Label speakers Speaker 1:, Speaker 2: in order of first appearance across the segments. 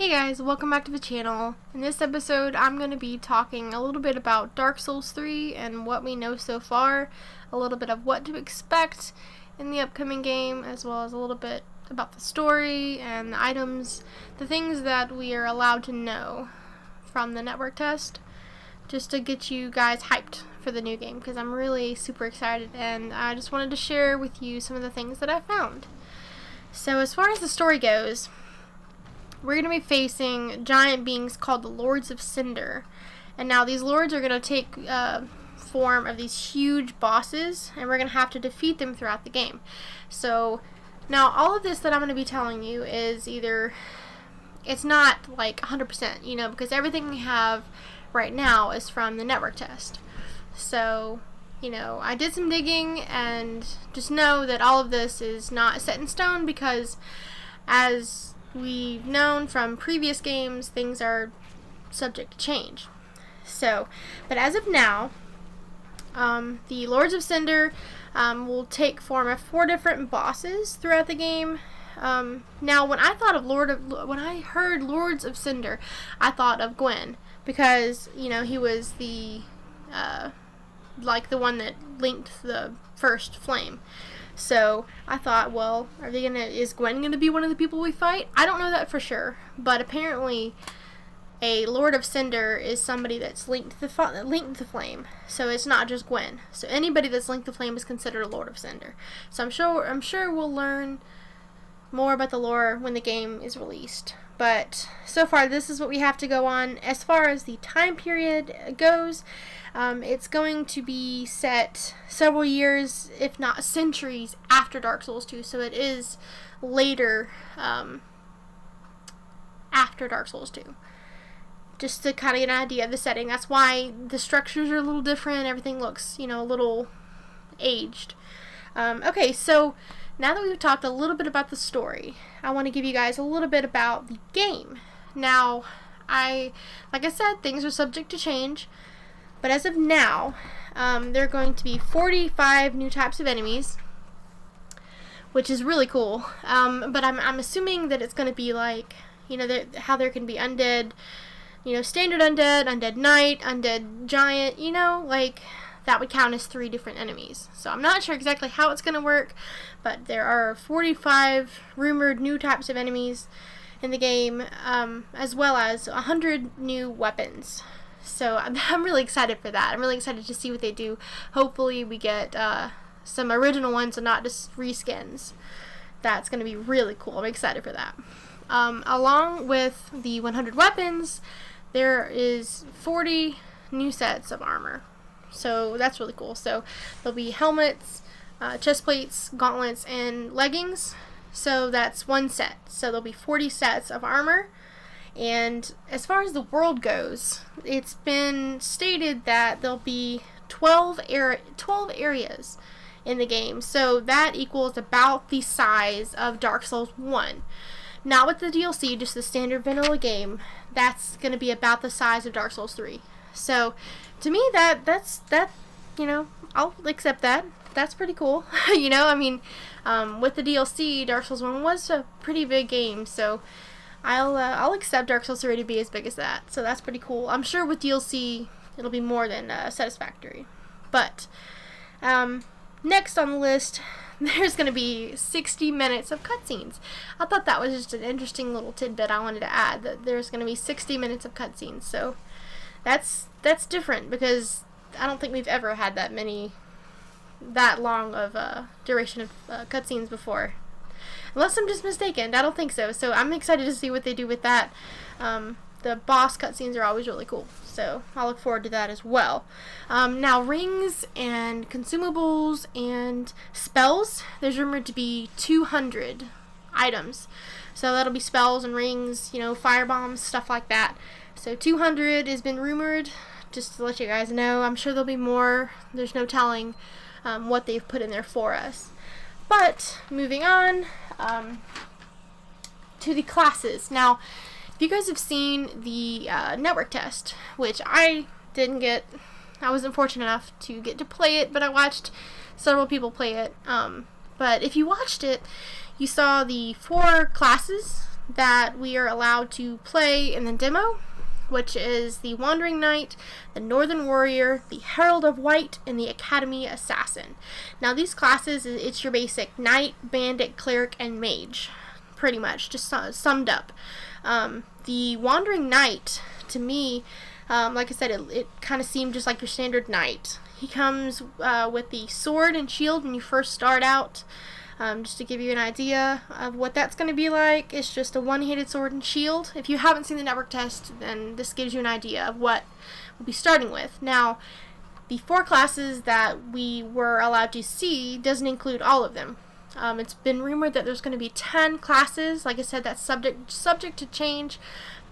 Speaker 1: Hey guys, welcome back to the channel. In this episode, I'm going to be talking a little bit about Dark Souls 3 and what we know so far, a little bit of what to expect in the upcoming game, as well as a little bit about the story and the items, the things that we are allowed to know from the network test, just to get you guys hyped for the new game, because I'm really super excited and I just wanted to share with you some of the things that I found. So as far as the story goes, we're going to be facing giant beings called the Lords of Cinder. And now these lords are going to take form of these huge bosses, and we're going to have to defeat them throughout the game. So now all of this that I'm going to be telling you is either, it's not like 100%, you know, because everything we have right now is from the network test. So, you know, I did some digging, and just know that all of this is not set in stone, because as we've known from previous games, things are subject to change. So, but as of now, the Lords of Cinder will take form of 4 different bosses throughout the game. Now, when I thought of when I heard Lords of Cinder, I thought of Gwen, because you know he was the like the one that linked the first flame. So I thought, well, is Gwen gonna be one of the people we fight? I don't know that for sure, but apparently a Lord of Cinder is somebody that's linked the flame. So it's not just Gwen. So anybody that's linked the flame is considered a Lord of Cinder. So I'm sure we'll learn more about the lore when the game is released. But so far, this is what we have to go on. As far as the time period goes, it's going to be set several years, if not centuries, after Dark Souls 2. So it is later after Dark Souls 2. Just to kind of get an idea of the setting. That's why the structures are a little different. Everything looks, you know, a little aged. Okay, so now that we've talked a little bit about the story, I want to give you guys a little bit about the game. Now, like I said, things are subject to change, but as of now, there are going to be 45 new types of enemies, which is really cool. But I'm assuming that it's going to be like, you know, how there can be undead, you know, standard undead, undead knight, undead giant, you know, like that would count as 3 different enemies. So I'm not sure exactly how it's going to work, but there are 45 rumored new types of enemies in the game, as well as 100 new weapons. So I'm really excited for that. I'm really excited to see what they do. Hopefully we get some original ones and not just reskins. That's going to be really cool. I'm excited for that. Along with the 100 weapons, there is 40 new sets of armor. So that's really cool. So there'll be helmets, chest plates, gauntlets, and leggings. So that's one set. So there'll be 40 sets of armor. And as far as the world goes, it's been stated that there'll be 12 areas in the game. So that equals about the size of Dark Souls 1. Not with the DLC, just the standard vanilla game. That's going to be about the size of Dark Souls 3. So to me, that's you know, I'll accept that. That's pretty cool. You know, I mean, with the DLC, Dark Souls 1 was a pretty big game, so I'll accept Dark Souls 3 to be as big as that. So that's pretty cool. I'm sure with DLC, it'll be more than satisfactory. But next on the list, there's going to be 60 minutes of cutscenes. I thought that was just an interesting little tidbit I wanted to add, that there's going to be 60 minutes of cutscenes. So that's different, because I don't think we've ever had that long of duration of cutscenes before. Unless I'm just mistaken. I don't think so. So I'm excited to see what they do with that. The boss cutscenes are always really cool, so I'll look forward to that as well. Now, rings and consumables and spells, there's rumored to be 200 items. So that'll be spells and rings, you know, fire bombs, stuff like that. So 200 has been rumored, just to let you guys know. I'm sure there'll be more. There's no telling what they've put in there for us. But moving on to the classes. Now, if you guys have seen the network test, which I didn't get, I wasn't fortunate enough to get to play it, but I watched several people play it. But if you watched it, you saw the 4 classes that we are allowed to play in the demo, which is the Wandering Knight, the Northern Warrior, the Herald of White, and the Academy Assassin. Now these classes, it's your basic Knight, Bandit, Cleric, and Mage, pretty much, just summed up. The Wandering Knight, to me, like I said, it kind of seemed just like your standard Knight. He comes with the sword and shield when you first start out. Just to give you an idea of what that's going to be like, it's just a one-handed sword and shield. If you haven't seen the network test, then this gives you an idea of what we'll be starting with. Now, the 4 classes that we were allowed to see doesn't include all of them. It's been rumored that there's going to be 10 classes. Like I said, that's subject to change,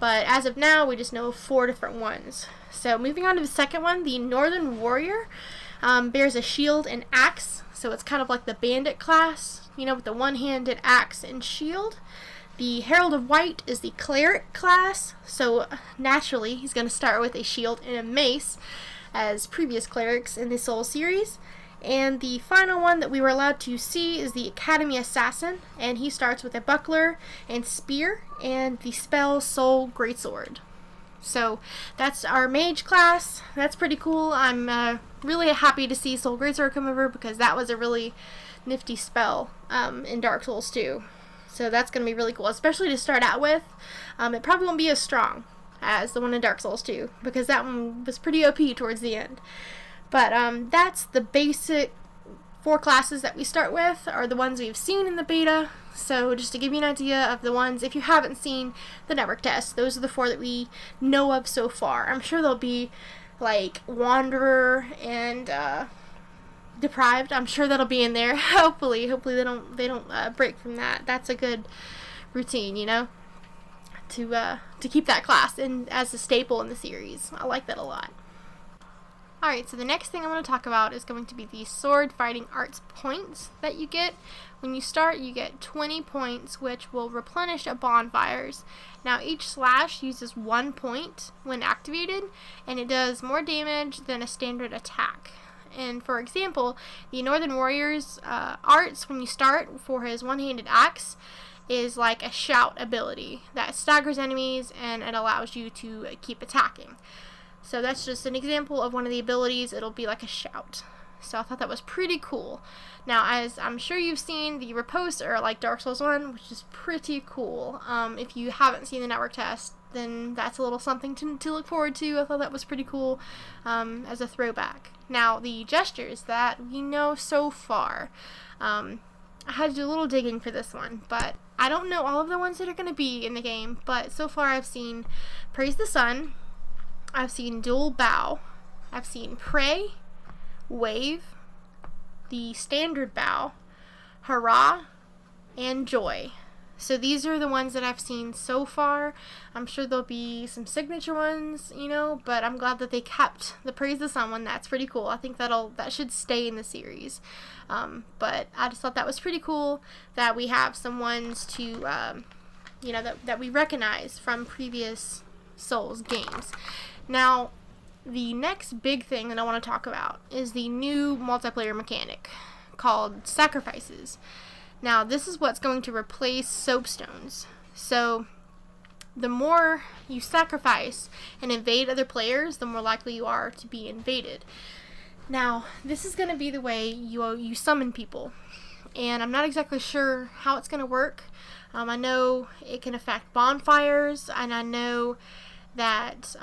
Speaker 1: but as of now, we just know of 4 different ones. So moving on to the second one, the Northern Warrior bears a shield and axe, so it's kind of like the Bandit class, with the one-handed axe and shield. The Herald of White is the Cleric class, so naturally he's going to start with a shield and a mace, as previous clerics in the Soul series. And the final one that we were allowed to see is the Academy Assassin, and he starts with a buckler and spear and the spell Soul Greatsword. So that's our mage class. That's pretty cool. I'm really happy to see Soul Greatsword come over, because that was a really nifty spell in Dark Souls 2. So that's going to be really cool, especially to start out with. It probably won't be as strong as the one in Dark Souls 2, because that one was pretty OP towards the end. But that's the basic 4 classes that we start with, are the ones we've seen in the beta. So just to give you an idea of the ones, if you haven't seen the network test, those are the 4 that we know of so far. I'm sure there'll be like Wanderer and Deprived. I'm sure that'll be in there. Hopefully they don't break from that. That's a good routine, to keep that class in as a staple in the series. I like that a lot. Alright, so the next thing I want to talk about is going to be the sword fighting arts points that you get. When you start, you get 20 points, which will replenish at bonfires. Now, each slash uses 1 point when activated, and it does more damage than a standard attack. And for example, the Northern Warrior's arts, when you start, for his one-handed axe, is like a shout ability that staggers enemies, and it allows you to keep attacking. So that's just an example of one of the abilities. It'll be like a shout. So I thought that was pretty cool. Now, as I'm sure you've seen, the riposte are like Dark Souls 1, which is pretty cool. If you haven't seen the network test, then that's a little something to look forward to. I thought that was pretty cool as a throwback. Now, the gestures that we know so far, I had to do a little digging for this one, but I don't know all of the ones that are going to be in the game, but so far I've seen Praise the Sun, I've seen Dual Bow, I've seen Pray, Wave, the Standard Bow, Hurrah, and Joy. So these are the ones that I've seen so far. I'm sure there'll be some signature ones, but I'm glad that they kept the Praise the Sun one. That's pretty cool. I think that should stay in the series. But I just thought that was pretty cool that we have some ones to, that we recognize from previous Souls games. Now, the next big thing that I want to talk about is the new multiplayer mechanic called Sacrifices. Now, this is what's going to replace soapstones. So, the more you sacrifice and invade other players, the more likely you are to be invaded. Now, this is going to be the way you summon people. And I'm not exactly sure how it's going to work. I know it can affect bonfires, and I know that,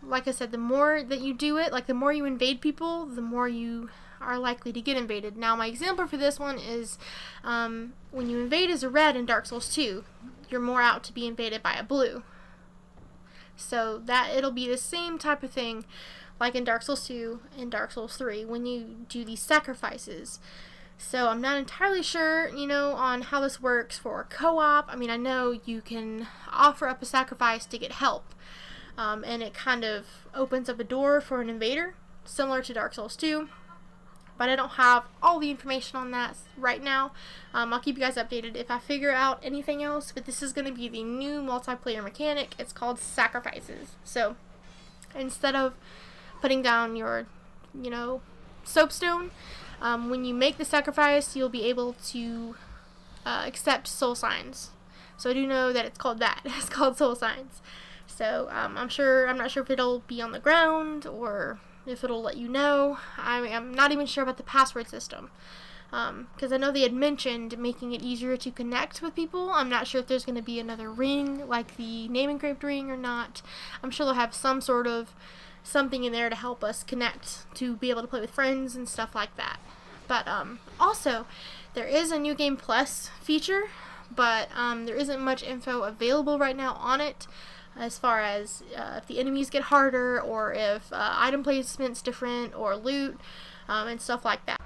Speaker 1: like I said, the more that you do it, like the more you invade people, the more you are likely to get invaded. Now, my example for this one is when you invade as a red in Dark Souls 2, you're more out to be invaded by a blue. So that it'll be the same type of thing like in Dark Souls 2 and Dark Souls 3 when you do these sacrifices. So I'm not entirely sure, on how this works for co-op. I mean, I know you can offer up a sacrifice to get help. And it kind of opens up a door for an invader, similar to Dark Souls 2. But I don't have all the information on that right now. I'll keep you guys updated if I figure out anything else. But this is going to be the new multiplayer mechanic. It's called Sacrifices. So instead of putting down your, soapstone, when you make the sacrifice, you'll be able to accept soul signs. So I do know that it's called that. It's called soul signs. So I'm not sure if it'll be on the ground or if it'll let you know. I'm not even sure about the password system. Because I know they had mentioned making it easier to connect with people. I'm not sure if there's going to be another ring, like the name engraved ring, or not. I'm sure they'll have some sort of something in there to help us connect, to be able to play with friends and stuff like that. But also, there is a New Game Plus feature, but there isn't much info available right now on it, as far as if the enemies get harder, or if item placement's different, or loot, and stuff like that.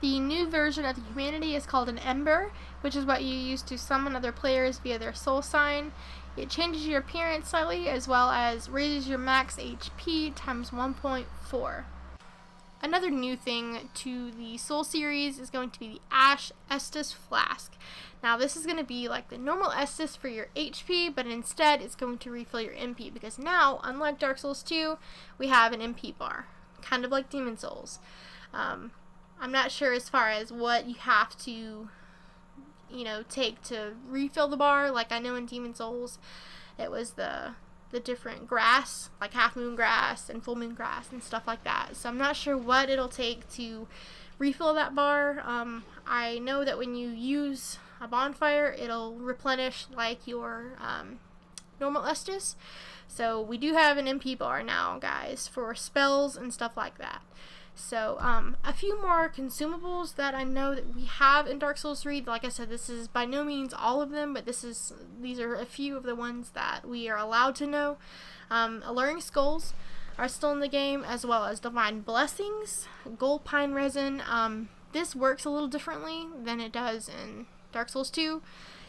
Speaker 1: The new version of the humanity is called an Ember, which is what you use to summon other players via their soul sign. It changes your appearance slightly, as well as raises your max HP times 1.4. Another new thing to the Soul series is going to be the Ash Estus Flask. Now this is going to be like the normal Estus for your HP, but instead it's going to refill your MP, because now, unlike Dark Souls 2, we have an MP bar, kind of like Demon Souls. I'm not sure as far as what you have to, take to refill the bar. Like I know in Demon Souls, it was the different grass, like half moon grass and full moon grass and stuff like that. So I'm not sure what it'll take to refill that bar. I know that when you use a bonfire, it'll replenish like your normal Estus. So we do have an MP bar now, guys, for spells and stuff like that. So, a few more consumables that I know that we have in Dark Souls 3. Like I said, this is by no means all of them, but these are a few of the ones that we are allowed to know. Alluring Skulls are still in the game, as well as Divine Blessings, Gold Pine Resin. This works a little differently than it does in Dark Souls 2.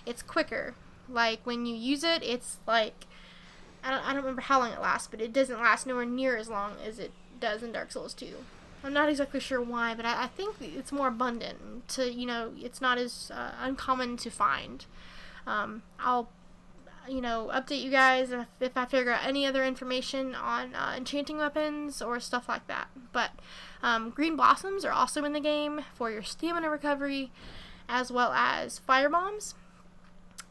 Speaker 1: It's quicker. Like, when you use it, it's like, I don't remember how long it lasts, but it doesn't last nowhere near as long as it does in Dark Souls 2. I'm not exactly sure why, but I think it's more abundant to, it's not as uncommon to find. I'll, update you guys if I figure out any other information on enchanting weapons or stuff like that. But Green Blossoms are also in the game for your stamina recovery, as well as Fire Bombs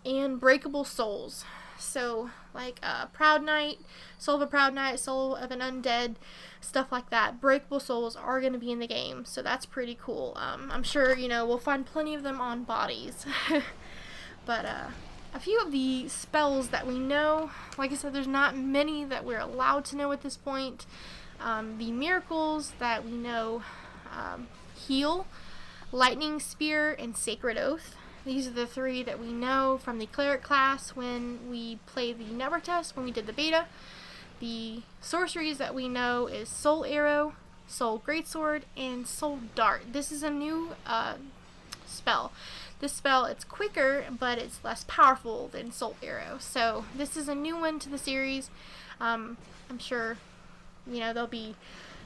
Speaker 1: and Breakable Souls. So, like Proud Knight, Soul of a Proud Knight, Soul of an Undead, stuff like that. Breakable Souls are going to be in the game, so that's pretty cool. I'm sure, we'll find plenty of them on bodies. But a few of the spells that we know, like I said, there's not many that we're allowed to know at this point. The miracles that we know, Heal, Lightning Spear, and Sacred Oath. These are the three that we know from the Cleric class when we played the network test, when we did the beta. The sorceries that we know is Soul Arrow, Soul Greatsword, and Soul Dart. This is a new spell. This spell, it's quicker, but it's less powerful than Soul Arrow. So this is a new one to the series. I'm sure, there'll be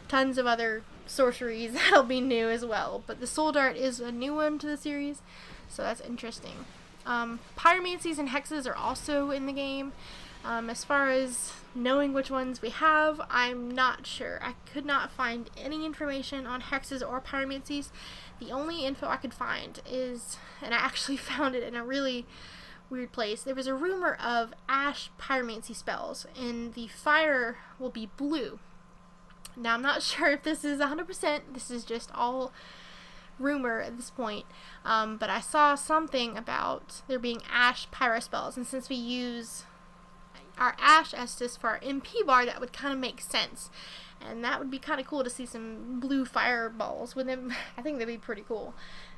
Speaker 1: tons of other sorceries that'll be new as well. But the Soul Dart is a new one to the series. So that's interesting. Pyromancies and Hexes are also in the game. As far as knowing which ones we have, I'm not sure. I could not find any information on Hexes or Pyromancies. The only info I could find is, and I actually found it in a really weird place, there was a rumor of Ash Pyromancy spells, and the fire will be blue. Now, I'm not sure if this is 100%. This is just all rumor at this point, but I saw something about there being Ash Pyro spells, and since we use our Ash Estus for our MP bar, that would kind of make sense, and that would be kind of cool to see some blue fireballs with them. I think that'd be pretty cool.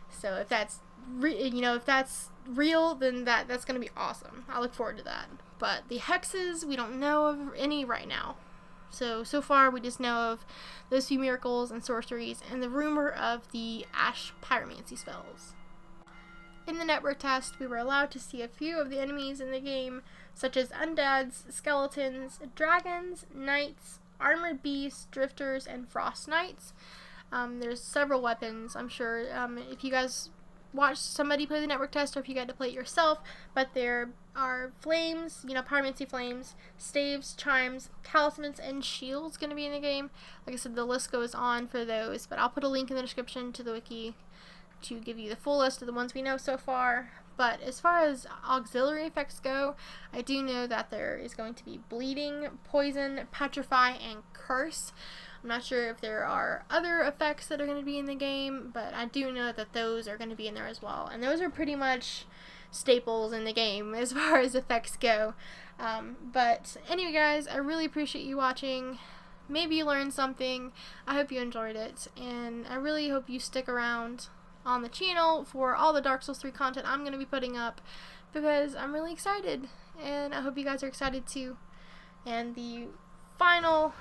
Speaker 1: So if that's if that's real, then that's gonna be awesome. I look forward to that. But the Hexes, we don't know of any right now. So far we just know of those few miracles and sorceries and the rumor of the Ash Pyromancy spells. In the network test, we were allowed to see a few of the enemies in the game, such as undeads, skeletons, dragons, knights, armored beasts, drifters, and frost knights. There's several weapons, I'm sure, if you guys watched somebody play the network test or if you got to play it yourself, but there are flames, pyromancy flames, staves, chimes, talismans, and shields going to be in the game. Like I said, the list goes on for those, but I'll put a link in the description to the wiki to give you the full list of the ones we know so far. But as far as auxiliary effects go, I do know that there is going to be bleeding, poison, petrify, and curse. I'm not sure if there are other effects that are going to be in the game, but I do know that those are going to be in there as well. And those are pretty much staples in the game as far as effects go. But anyway, guys, I really appreciate you watching. Maybe you learned something. I hope you enjoyed it, and I really hope you stick around on the channel for all the Dark Souls 3 content I'm going to be putting up, because I'm really excited, and I hope you guys are excited too. And the final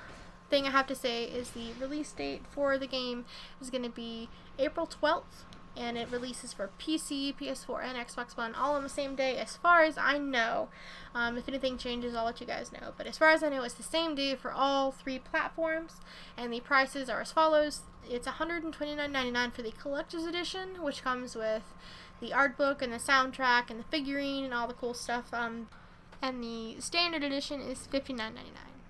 Speaker 1: thing I have to say is the release date for the game is going to be April 12th, and it releases for PC, PS4, and Xbox One all on the same day as far as I know. If anything changes, I'll let you guys know, but as far as I know, it's the same day for all 3 platforms, and the prices are as follows. It's $129.99 for the Collector's Edition, which comes with the art book and the soundtrack and the figurine and all the cool stuff, and the Standard Edition is $59.99.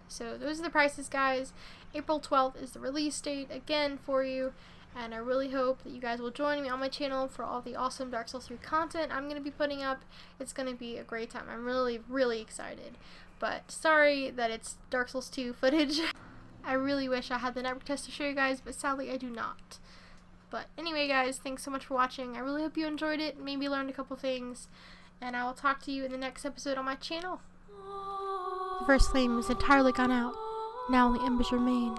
Speaker 1: So those are the prices, guys. April 12th is the release date again for you, and I really hope that you guys will join me on my channel for all the awesome Dark Souls 3 content I'm going to be putting up. It's going to be a great time. I'm really, really excited. But sorry that it's Dark Souls 2 footage. I really wish I had the network test to show you guys, but sadly I do not. But anyway, guys, thanks so much for watching. I really hope you enjoyed it, maybe learned a couple things, and I will talk to you in the next episode on my channel. The first flame is entirely gone out. Now only embers remain.